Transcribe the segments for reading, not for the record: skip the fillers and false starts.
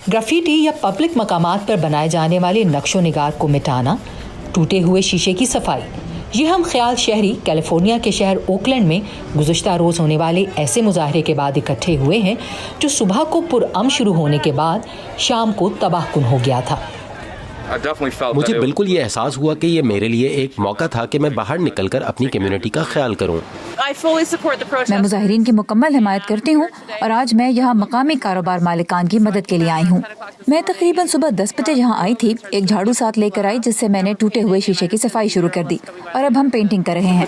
Graffiti या public मकामात पर बनाए जाने वाले नक्शो निगार को मिटाना, टूटे हुए शीशे की सफाई, ये हम ख्याल शहरी कैलिफोर्निया के शहर ओकलैंड में गुज़श्ता रोज़ होने वाले ऐसे मुजाहरे के बाद इकट्ठे हुए हैं जो सुबह को पुरअमन शुरू होने के बाद शाम को तबाहकुन हो गया था। मुझे बिल्कुल ये एहसास हुआ कि ये मेरे लिए एक मौका था कि मैं बाहर निकलकर अपनी कम्युनिटी का ख्याल करूं। मैं मुजाहिरीन की मुकम्मल हिमायत करती हूँ और आज मैं यहाँ मकामी कारोबार मालिकान की मदद के लिए आई हूँ। मैं तकरीबन सुबह 10 बजे यहाँ आई थी, एक झाड़ू साथ लेकर आई जिससे मैंने टूटे हुए शीशे की सफाई शुरू कर दी और अब हम पेंटिंग कर रहे हैं।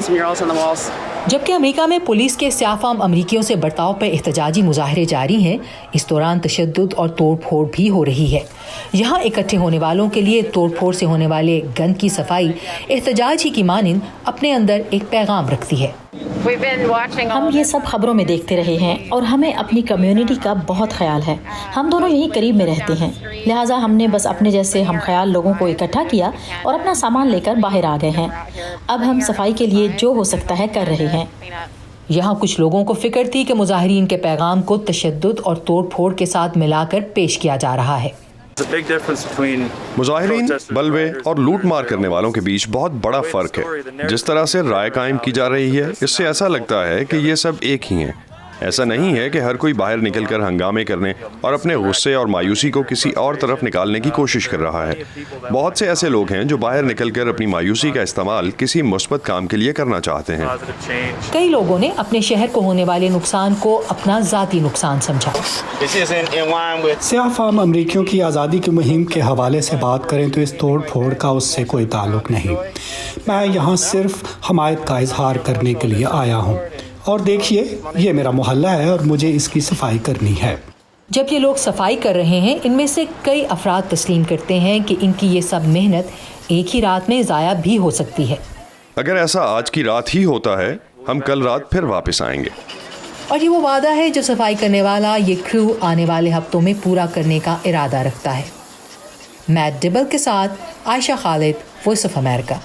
जबकि अमेरिका में पुलिस के स्याफाम अमरीकियों से बर्ताव पर एहतजाजी मुजाहरे जारी हैं, इस दौरान तशद्दुद और तोड़ फोड़ भी हो रही है। यहाँ इकट्ठे होने वालों के लिए तोड़ फोड़ से होने वाले गंद की सफाई एहतजाज ही की मानिंद अपने अंदर एक पैगाम रखती है। हम ये सब खबरों में देखते रहे हैं और हमें अपनी कम्युनिटी का बहुत ख्याल है। हम दोनों यही करीब में रहते हैं, लिहाजा हमने बस अपने जैसे हम ख्याल लोगों को इकट्ठा किया और अपना सामान लेकर बाहर आ गए हैं। अब हम सफाई के लिए जो हो सकता है कर रहे हैं। यहाँ कुछ लोगों को फिक्र थी कि मुजाहिरीन के पैगाम को तशद्दुद और तोड़ फोड़ के साथ मिलाकर पेश किया जा रहा है। मुजाहिरीन, बलवे और लूट मार करने वालों के बीच बहुत बड़ा फर्क है। जिस तरह से राय कायम की जा रही है, इससे ऐसा लगता है कि ये सब एक ही हैं। ऐसा नहीं है कि हर कोई बाहर निकलकर हंगामे करने और अपने गुस्से और मायूसी को किसी और तरफ निकालने की कोशिश कर रहा है। बहुत से ऐसे लोग हैं जो बाहर निकलकर अपनी मायूसी का इस्तेमाल किसी मुस्बत काम के लिए करना चाहते हैं। कई लोगों ने अपने शहर को होने वाले नुकसान को अपना ज़ाती नुकसान समझा। स्याफाम अमरीकियों की आज़ादी की मुहिम के हवाले से बात करें तो इस तोड़ फोड़ का उससे कोई ताल्लुक नहीं। मैं यहाँ सिर्फ हमायत का इजहार करने के लिए आया हूँ और देखिए, ये मेरा मोहल्ला है और मुझे इसकी सफाई करनी है। जब ये लोग सफाई कर रहे हैं, इनमें से कई अफराद तस्लीम करते हैं कि इनकी ये सब मेहनत एक ही रात में ज़ाया भी हो सकती है। अगर ऐसा आज की रात ही होता है, हम कल रात फिर वापस आएंगे। और ये वो वादा है जो सफाई करने वाला ये क्रू आने वाले हफ्तों में पूरा करने का इरादा रखता है। मैट डिबल के साथ Ayesha Khalid, voice of America.